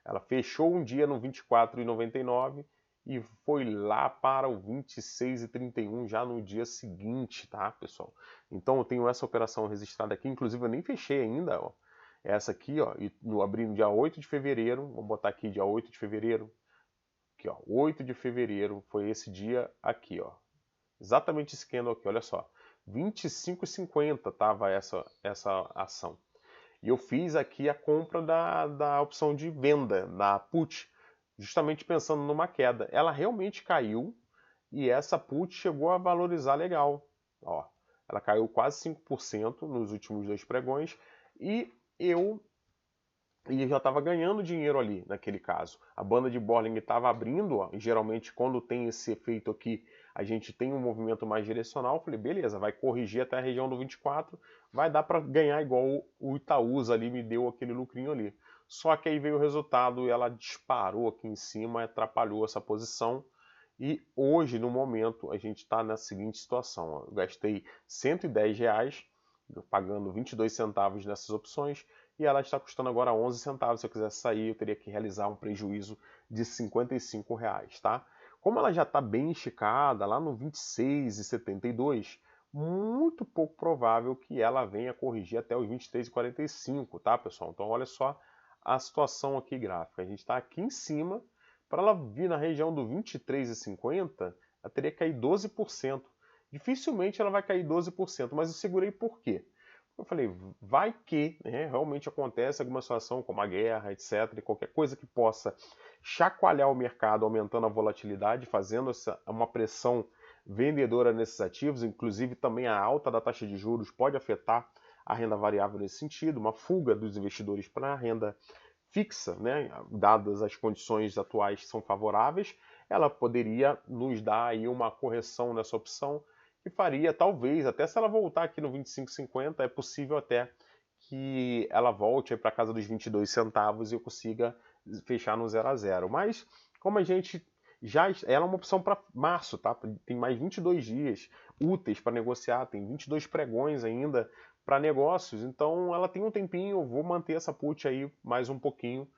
Ela fechou um dia no 24,99 e foi lá para o 26,31 já no dia seguinte, tá, pessoal? Então eu tenho essa operação registrada aqui, inclusive eu nem fechei ainda, ó. Essa aqui, ó, e abri no dia 8 de fevereiro, vou botar aqui dia 8 de fevereiro, Aqui, ó, 8 de fevereiro foi esse dia aqui, ó. Exatamente esse candle aqui, olha só. 25,50 tava essa ação. E eu fiz aqui a compra da opção de venda, da put, justamente pensando numa queda. Ela realmente caiu e essa put chegou a valorizar legal. Ó, ela caiu quase 5% nos últimos 2 pregões e eu já estava ganhando dinheiro ali naquele caso. A banda de Bollinger estava abrindo, ó, e geralmente quando tem esse efeito aqui, a gente tem um movimento mais direcional. Eu falei, beleza, vai corrigir até a região do 24, vai dar para ganhar igual o Itaúsa ali me deu aquele lucrinho ali. Só que aí veio o resultado e ela disparou aqui em cima, atrapalhou essa posição. E hoje, no momento, a gente está na seguinte situação. Ó. Eu gastei R$ 110, pagando 22 centavos nessas opções, e ela está custando agora 11 centavos. Se eu quisesse sair, eu teria que realizar um prejuízo de R$ 55, tá? Como ela já está bem esticada, lá no 26,72, muito pouco provável que ela venha corrigir até os 23,45, tá, pessoal? Então, olha só a situação aqui gráfica. A gente está aqui em cima. Para ela vir na região do 23,50, ela teria que cair 12%. Dificilmente ela vai cair 12%, mas eu segurei por quê? Eu falei, vai que realmente acontece alguma situação como a guerra, etc., e qualquer coisa que possa chacoalhar o mercado, aumentando a volatilidade, fazendo uma pressão vendedora nesses ativos, inclusive também a alta da taxa de juros pode afetar a renda variável nesse sentido, uma fuga dos investidores para a renda fixa, né, dadas as condições atuais que são favoráveis, ela poderia nos dar aí uma correção nessa opção que faria, talvez, até se ela voltar aqui no 25,50, é possível até que ela volte para casa dos 22 centavos e eu consiga fechar no 0 a 0. Mas, como a gente ela é uma opção para março, tá? Tem mais 22 dias úteis para negociar, tem 22 pregões ainda para negócios, então ela tem um tempinho, eu vou manter essa put aí mais um pouquinho.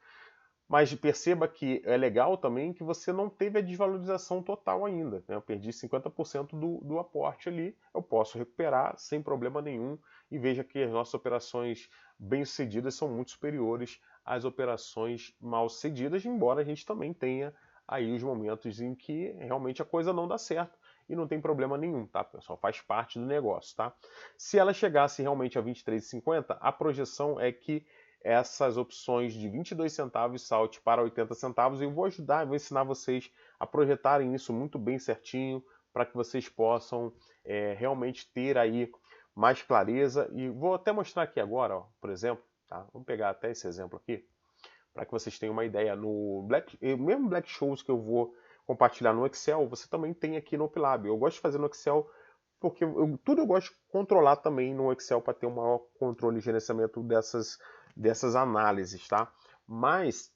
Mas perceba que é legal também que você não teve a desvalorização total ainda. Né? Eu perdi 50% do aporte ali, eu posso recuperar sem problema nenhum. E veja que as nossas operações bem-sucedidas são muito superiores às operações mal-sucedidas, embora a gente também tenha aí os momentos em que realmente a coisa não dá certo. E não tem problema nenhum, tá, pessoal? Faz parte do negócio, tá? Se ela chegasse realmente a 23,50, a projeção é que essas opções de 22 centavos salte para 80 centavos e eu vou vou ensinar vocês a projetarem isso muito bem certinho para que vocês possam realmente ter aí mais clareza. E vou até mostrar aqui agora, ó, por exemplo, tá? Vamos pegar até esse exemplo aqui para que vocês tenham uma ideia. No mesmo Black Shows que eu vou compartilhar no Excel, você também tem aqui no Opilab. Eu gosto de fazer no Excel porque tudo eu gosto de controlar também no Excel para ter um maior controle e gerenciamento dessas análises, tá? Mas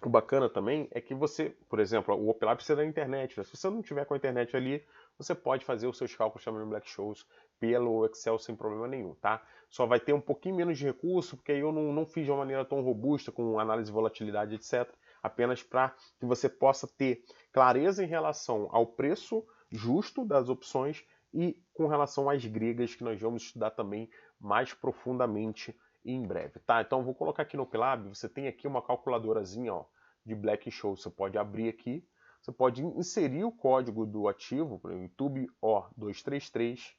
o bacana também é que você, por exemplo, o Opilab precisa da internet. Né? Se você não tiver com a internet ali, você pode fazer os seus cálculos também no Black Shows pelo Excel sem problema nenhum, tá? Só vai ter um pouquinho menos de recurso, porque aí eu não fiz de uma maneira tão robusta, com análise de volatilidade, etc. Apenas para que você possa ter clareza em relação ao preço justo das opções e com relação às gregas, que nós vamos estudar também mais profundamente em breve, tá? Então vou colocar aqui no Opilab, você tem aqui uma calculadorazinha, ó, de Black Show, você pode abrir aqui, você pode inserir o código do ativo, por exemplo, YouTube O233,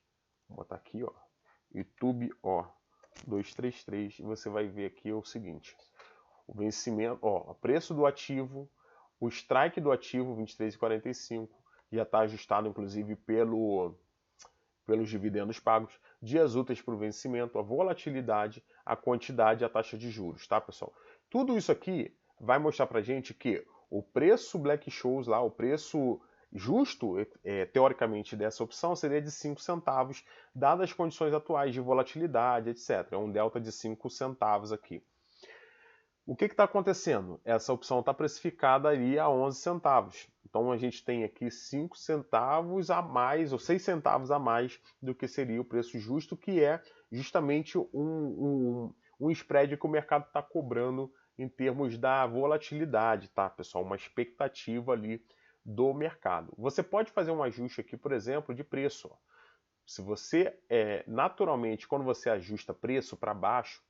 vou botar aqui, ó, YouTube O233, e você vai ver aqui o seguinte, o vencimento, ó, o preço do ativo, o strike do ativo 23,45, já está ajustado inclusive pelos dividendos pagos, dias úteis para o vencimento, a volatilidade, a quantidade e a taxa de juros, tá, pessoal? Tudo isso aqui vai mostrar para a gente que o preço Black Shows lá, o preço justo, teoricamente, dessa opção seria de 5 centavos, dadas as condições atuais de volatilidade, etc. É um delta de 5 centavos aqui. O que está acontecendo? Essa opção está precificada ali a 11 centavos. Então a gente tem aqui 5 centavos a mais, ou 6 centavos a mais do que seria o preço justo, que é justamente um spread que o mercado está cobrando em termos da volatilidade, tá, pessoal? Uma expectativa ali do mercado. Você pode fazer um ajuste aqui, por exemplo, de preço. Se você, naturalmente, quando você ajusta preço para baixo,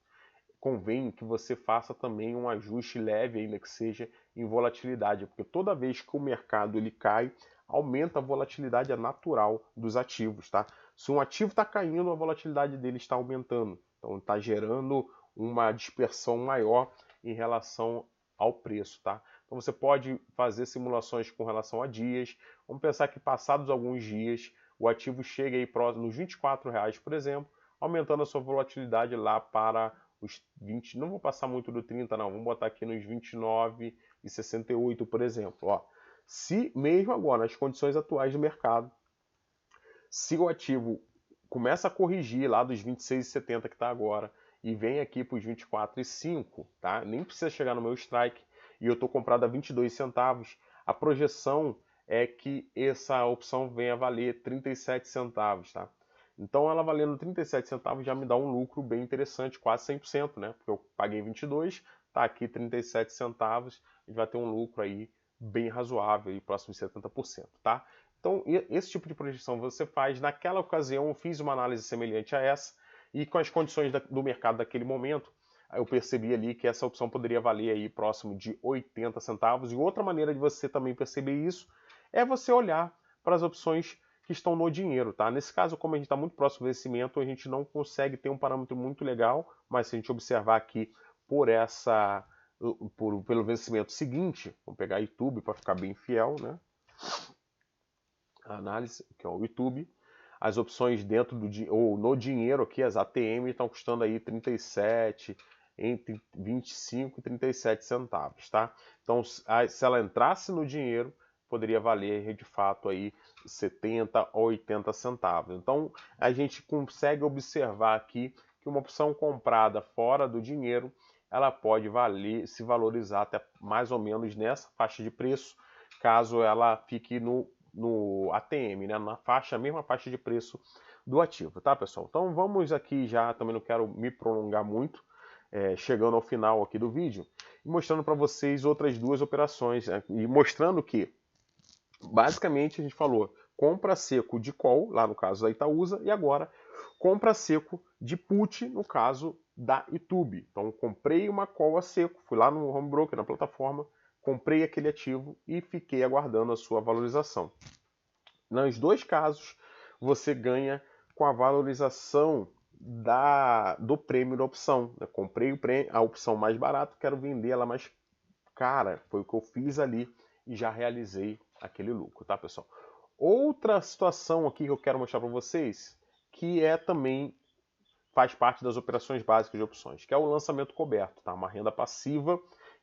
convém que você faça também um ajuste leve, ainda que seja em volatilidade, porque toda vez que o mercado ele cai, aumenta a volatilidade natural dos ativos, tá? Se um ativo está caindo, a volatilidade dele está aumentando, então está gerando uma dispersão maior em relação ao preço, tá? Então você pode fazer simulações com relação a dias. Vamos pensar que passados alguns dias o ativo chega aí próximo nos R$ 24, por exemplo, aumentando a sua volatilidade lá para os 20, não vou passar muito do 30 não, vamos botar aqui nos 29,68, por exemplo. Ó, se mesmo agora, nas condições atuais do mercado, se o ativo começa a corrigir lá dos 26,70 que está agora e vem aqui para os 24,5, tá? Nem precisa chegar no meu strike e eu estou comprado a 22 centavos, a projeção é que essa opção venha a valer 37 centavos, tá? Então ela valendo 37 centavos já me dá um lucro bem interessante, quase 100%, né? Porque eu paguei 22, tá aqui 37 centavos, a gente vai ter um lucro aí bem razoável, aí, próximo de 70%, tá? Então esse tipo de projeção você faz. Naquela ocasião eu fiz uma análise semelhante a essa e com as condições do mercado daquele momento, eu percebi ali que essa opção poderia valer aí próximo de 80 centavos. E outra maneira de você também perceber isso é você olhar para as opções que estão no dinheiro, tá? Nesse caso, como a gente está muito próximo do vencimento, a gente não consegue ter um parâmetro muito legal, mas se a gente observar aqui pelo vencimento seguinte, vamos pegar YouTube para ficar bem fiel, né? A análise, que é o YouTube, as opções dentro ou no dinheiro aqui, as ATM estão custando aí 37, entre 25 e 37 centavos, tá? Então, se ela entrasse no dinheiro, poderia valer de fato aí 70 ou 80 centavos. Então, a gente consegue observar aqui que uma opção comprada fora do dinheiro, ela pode se valorizar até mais ou menos nessa faixa de preço, caso ela fique no ATM, né, mesma faixa de preço do ativo, tá, pessoal? Então vamos aqui já, também não quero me prolongar muito, chegando ao final aqui do vídeo, e mostrando para vocês outras duas operações, né, e mostrando que, basicamente, a gente falou compra seco de call, lá no caso da Itaúsa, e agora compra seco de put, no caso da YouTube. Então comprei uma call a seco, fui lá no home broker, na plataforma, comprei aquele ativo e fiquei aguardando a sua valorização. Nos dois casos, você ganha com a valorização do prêmio da opção. Eu comprei a opção mais barata, quero vender ela mais cara. Foi o que eu fiz ali e já realizei aquele lucro, tá, pessoal? Outra situação aqui que eu quero mostrar para vocês, que também faz parte das operações básicas de opções, que é o lançamento coberto, tá? Uma renda passiva,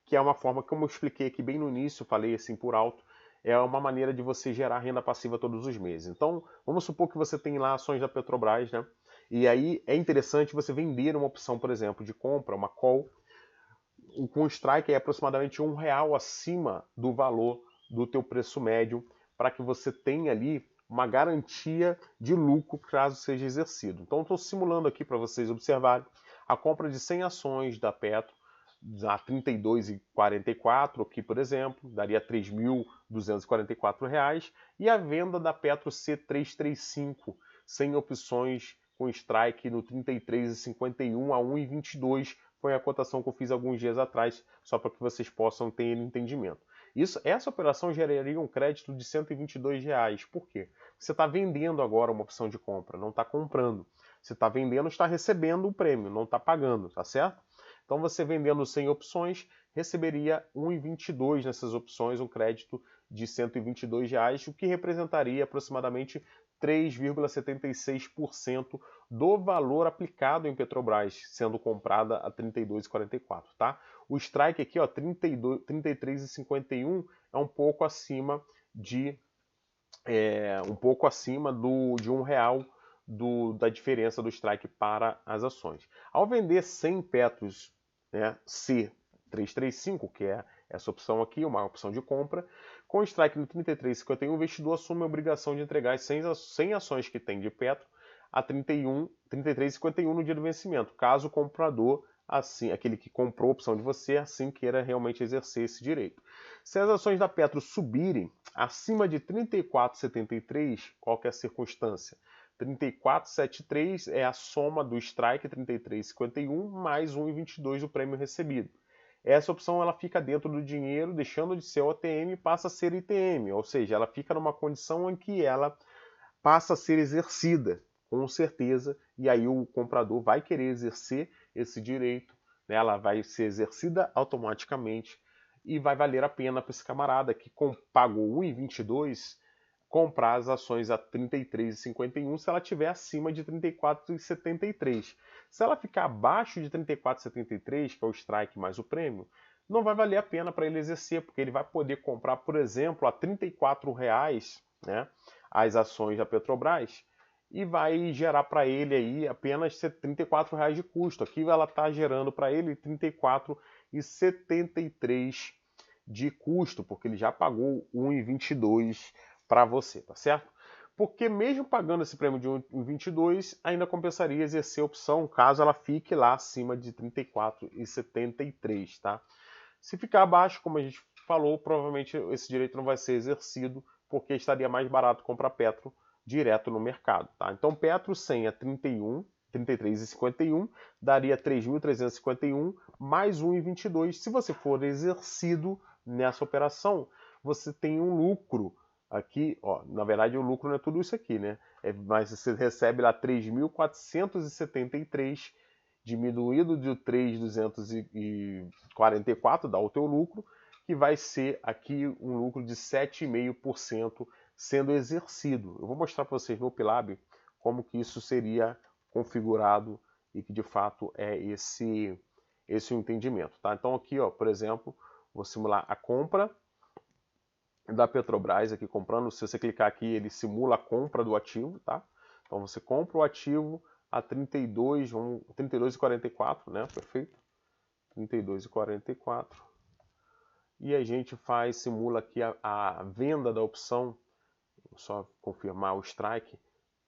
que é uma forma, como eu expliquei aqui bem no início, falei assim por alto, é uma maneira de você gerar renda passiva todos os meses. Então, vamos supor que você tem lá ações da Petrobras, né? E aí é interessante você vender uma opção, por exemplo, de compra, uma call, com strike é aproximadamente R$ 1 acima do valor do teu preço médio, para que você tenha ali uma garantia de lucro caso seja exercido. Então, estou simulando aqui para vocês observarem a compra de 100 ações da Petro a R$ 32,44, aqui, por exemplo, daria R$ 3.244, e a venda da Petro C335, sem opções com strike no 33,51 a 1,22, foi a cotação que eu fiz alguns dias atrás, só para que vocês possam ter entendimento. Essa operação geraria um crédito de R$ 122. Por quê? Você está vendendo agora uma opção de compra, não está comprando. Você está vendendo, está recebendo o prêmio, não está pagando, tá certo? Então você vendendo 100 opções, receberia 1,22 nessas opções, um crédito de R$ 122, o que representaria aproximadamente 3,76% do valor aplicado em Petrobras, sendo comprada a R$ 32,44, tá? O strike aqui, ó, 33,51 é um pouco acima de de R$ 1 da diferença do strike para as ações. Ao vender 100 Petros, né, C335, que é essa opção aqui, uma opção de compra, com strike no 33,51, o investidor assume a obrigação de entregar as 100 ações que tem de Petro a 33,51 no dia do vencimento, caso o comprador, assim, aquele que comprou a opção de você, assim queira realmente exercer esse direito. Se as ações da Petro subirem acima de 34,73, qual que é a circunstância? 34,73 é a soma do strike 33,51 mais 1,22 do prêmio recebido. Essa opção ela fica dentro do dinheiro, deixando de ser OTM e passa a ser ITM, ou seja, ela fica numa condição em que ela passa a ser exercida, com certeza, e aí o comprador vai querer exercer esse direito, né? Ela vai ser exercida automaticamente e vai valer a pena para esse camarada que pagou 1,22 comprar as ações a 33,51 se ela estiver acima de 34,73. Se ela ficar abaixo de 34,73, que é o strike mais o prêmio, não vai valer a pena para ele exercer, porque ele vai poder comprar, por exemplo, a R$ 34,00, né, as ações da Petrobras, e vai gerar para ele aí apenas R$ 34,00 de custo. Aqui ela está gerando para ele R$ 34,73 de custo, porque ele já pagou 1,22 para você, tá certo? Porque mesmo pagando esse prêmio de 1,22, ainda compensaria exercer a opção, caso ela fique lá acima de 34,73, tá? Se ficar abaixo, como a gente falou, provavelmente esse direito não vai ser exercido, porque estaria mais barato comprar Petro direto no mercado, tá? Então Petro 100 a 33,51 daria 3.351 mais 1,22. Se você for exercido nessa operação, você tem um lucro aqui, ó, na verdade o lucro não é tudo isso aqui, né? Mas você recebe lá 3.473 diminuído de 3.244, dá o teu lucro, que vai ser aqui um lucro de 7,5% sendo exercido. Eu vou mostrar para vocês no Pilab como que isso seria configurado e que de fato é esse o entendimento, tá? Então aqui, ó, por exemplo, vou simular a compra da Petrobras aqui comprando. Se você clicar aqui, ele simula a compra do ativo, tá? Então você compra o ativo a 32,44, né? Perfeito. 32,44. E a gente simula aqui a venda da opção. Vou só confirmar o strike,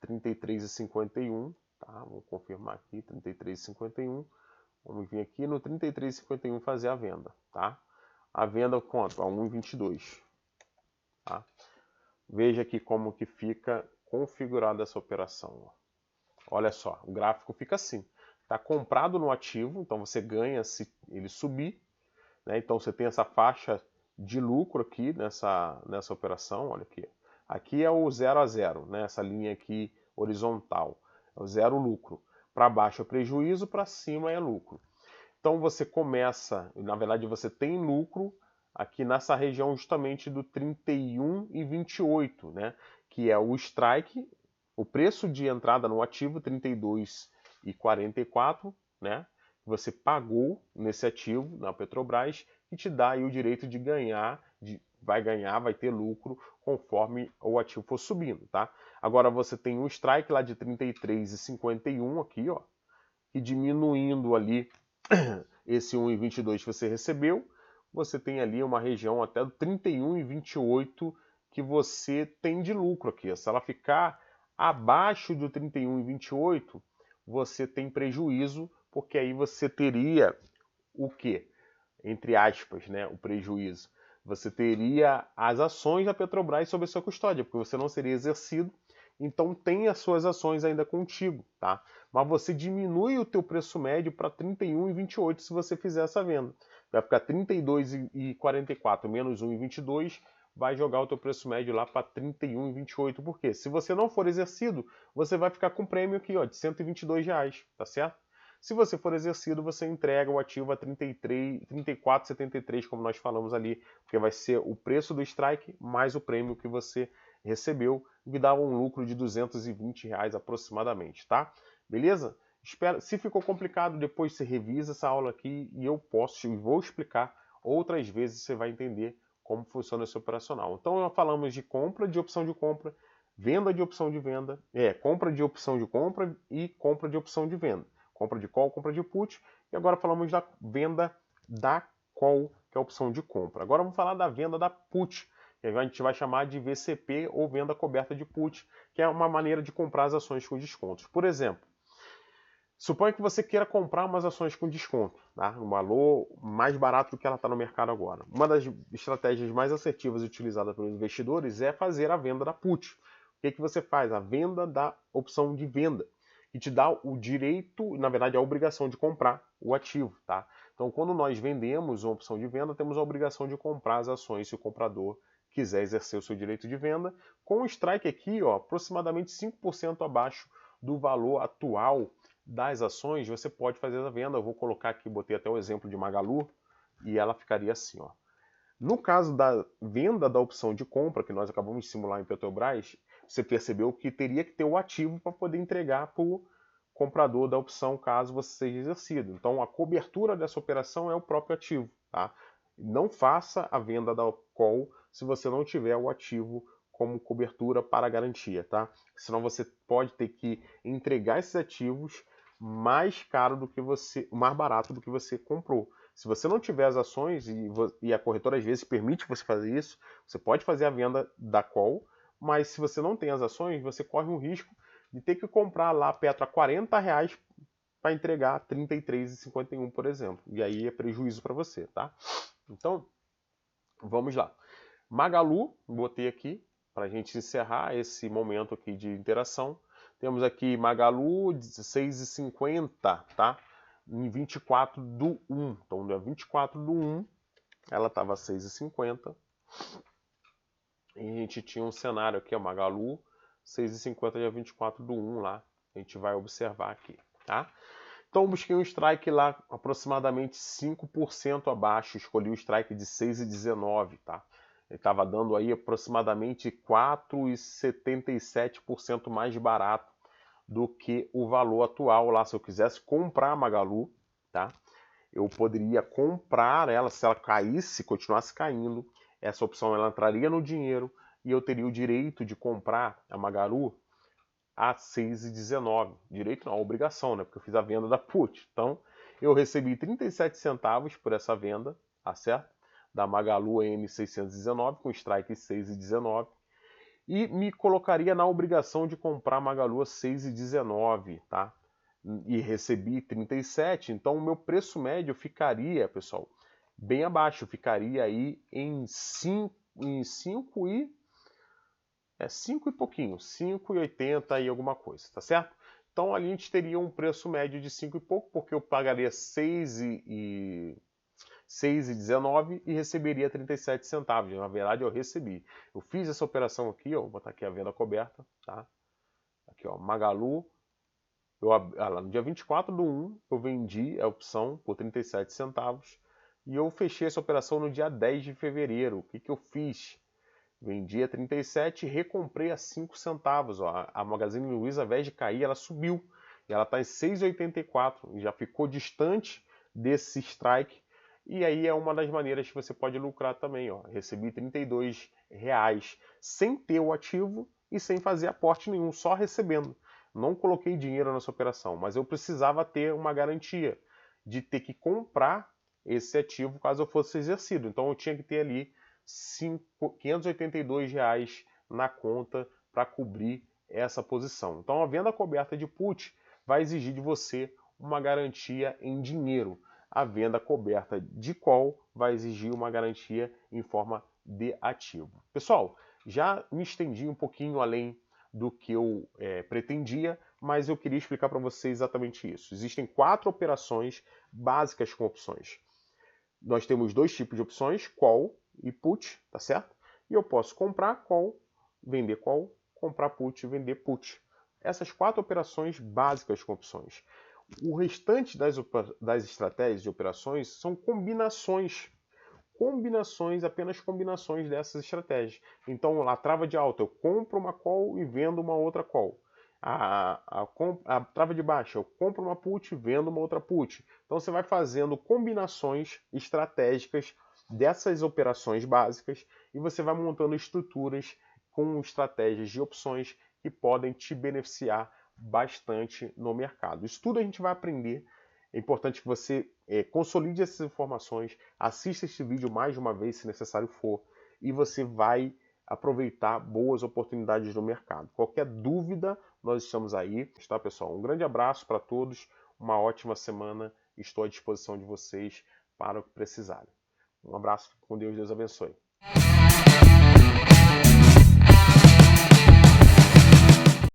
33,51, tá? Vamos confirmar aqui, 33,51. Vamos vir aqui no 33,51 fazer a venda, tá? A venda quanto? A 1,22. Tá? Veja aqui como que fica configurada essa operação. Olha só, o gráfico fica assim. Está comprado no ativo, então você ganha se ele subir, né? Então você tem essa faixa de lucro aqui nessa operação. Olha aqui. Aqui é o 0 a 0, né? Essa linha aqui horizontal. É o zero lucro. Para baixo é prejuízo, para cima é lucro. Então você começa, na verdade você tem lucro aqui nessa região justamente do 31,28, né? Que é o strike, o preço de entrada no ativo, 32,44, né? Que você pagou nesse ativo na Petrobras, que te dá aí o direito de ganhar, vai ter lucro conforme o ativo for subindo, tá? Agora você tem um strike lá de 33,51 aqui, ó, e diminuindo ali esse 1,22 que você recebeu, você tem ali uma região até do 31,28 que você tem de lucro aqui. Se ela ficar abaixo do 31,28, você tem prejuízo, porque aí você teria o quê? Entre aspas, né, o prejuízo. Você teria as ações da Petrobras sob a sua custódia, porque você não seria exercido, então tem as suas ações ainda contigo, tá? Mas você diminui o teu preço médio para 31,28 se você fizer essa venda. Vai ficar 32,44 menos 1,22, vai jogar o teu preço médio lá para 31,28. Por quê? Se você não for exercido, você vai ficar com prêmio aqui, ó, de R$122, tá certo? Se você for exercido, você entrega o ativo a 34,73, como nós falamos ali, porque vai ser o preço do strike mais o prêmio que você recebeu, que dá um lucro de R$220 aproximadamente, tá? Beleza? Se ficou complicado, depois você revisa essa aula aqui e vou explicar outras vezes, você vai entender como funciona esse operacional. Então, nós falamos de compra, de opção de compra, venda de opção de venda, compra de opção de compra e compra de opção de venda. Compra de call, compra de put, e agora falamos da venda da call, que é a opção de compra. Agora vamos falar da venda da put, que a gente vai chamar de VCP ou venda coberta de put, que é uma maneira de comprar as ações com descontos. Por exemplo, suponha que você queira comprar umas ações com desconto, tá? Um valor mais barato do que ela está no mercado agora. Uma das estratégias mais assertivas utilizadas pelos investidores é fazer a venda da put. que você faz? A venda da opção de venda, que te dá o direito, na verdade, a obrigação de comprar o ativo, tá? Então, quando nós vendemos uma opção de venda, temos a obrigação de comprar as ações se o comprador quiser exercer o seu direito de venda, com o strike aqui, ó, aproximadamente 5% abaixo do valor atual das ações, você pode fazer a venda. Eu vou colocar aqui, botei até o exemplo de Magalu, e ela ficaria assim, ó. No caso da venda da opção de compra, que nós acabamos de simular em Petrobras, você percebeu que teria que ter o ativo para poder entregar para o comprador da opção, caso você seja exercido. Então, a cobertura dessa operação é o próprio ativo, tá? Não faça a venda da call se você não tiver o ativo como cobertura para garantia, tá? Senão você pode ter que entregar esses ativos mais caro do que você, mais barato do que você comprou. Se você não tiver as ações, e a corretora às vezes permite você fazer isso, você pode fazer a venda da call, mas se você não tem as ações, você corre um risco de ter que comprar lá a Petro a R$40 para entregar a R$33,51, por exemplo. E aí é prejuízo para você, tá? Então, vamos lá. Magalu, botei aqui para a gente encerrar esse momento aqui de interação. Temos aqui Magalu 6,50, tá? Em 24/1. Então, no dia 24/1, ela estava 6,50. E a gente tinha um cenário aqui, ó, Magalu 6,50 dia 24/1 lá. A gente vai observar aqui, tá? Então, eu busquei um strike lá aproximadamente 5% abaixo. Escolhi o strike de 6,19, tá? Ele estava dando aí aproximadamente 4,77% mais barato do que o valor atual lá. Se eu quisesse comprar a Magalu, tá? Eu poderia comprar ela, se ela caísse, continuasse caindo, essa opção ela entraria no dinheiro e eu teria o direito de comprar a Magalu a 6,19. Direito não, obrigação, né? Porque eu fiz a venda da put. Então, eu recebi 37 centavos por essa venda, tá certo? Da Magalu N619 com strike 6,19. E me colocaria na obrigação de comprar a Magalu a 6,19, tá? E recebi 37, então o meu preço médio ficaria, pessoal, bem abaixo, ficaria aí em 5 e pouquinho, 5,80 e alguma coisa, tá certo? Então ali a gente teria um preço médio de 5 e pouco, porque eu pagaria 6,19 e receberia 37 centavos. Na verdade, eu recebi. Eu fiz essa operação aqui, ó, vou botar aqui a venda coberta, tá? Aqui, ó, Magalu. No dia 24/1, eu vendi a opção por 37 centavos e eu fechei essa operação no dia 10 de fevereiro. O que eu fiz? Vendi a 37 e recomprei a 5 centavos. Ó. A Magazine Luiza, ao invés de cair, ela subiu. E ela está em 6,84 e já ficou distante desse strike. E aí é uma das maneiras que você pode lucrar também. Ó. Recebi R$32 sem ter o ativo e sem fazer aporte nenhum, só recebendo. Não coloquei dinheiro nessa operação, mas eu precisava ter uma garantia de ter que comprar esse ativo caso eu fosse exercido. Então eu tinha que ter ali R$582 na conta para cobrir essa posição. Então a venda coberta de put vai exigir de você uma garantia em dinheiro. A venda coberta de call vai exigir uma garantia em forma de ativo. Pessoal, já me estendi um pouquinho além do que eu pretendia, mas eu queria explicar para você exatamente isso. Existem 4 operações básicas com opções. Nós temos 2 tipos de opções, call e put, tá certo? E eu posso comprar call, vender call, comprar put e vender put. Essas 4 operações básicas com opções. O restante das estratégias de operações são combinações. Apenas combinações dessas estratégias. Então, a trava de alta, eu compro uma call e vendo uma outra call. A trava de baixa, eu compro uma put e vendo uma outra put. Então, você vai fazendo combinações estratégicas dessas operações básicas e você vai montando estruturas com estratégias de opções que podem te beneficiar bastante no mercado. Isso tudo a gente vai aprender. É importante que você consolide essas informações, assista este vídeo mais de uma vez, se necessário for, e você vai aproveitar boas oportunidades no mercado. Qualquer dúvida, nós estamos aí, tá, pessoal? Um grande abraço para todos, uma ótima semana, estou à disposição de vocês para o que precisarem. Um abraço, com Deus, Deus abençoe.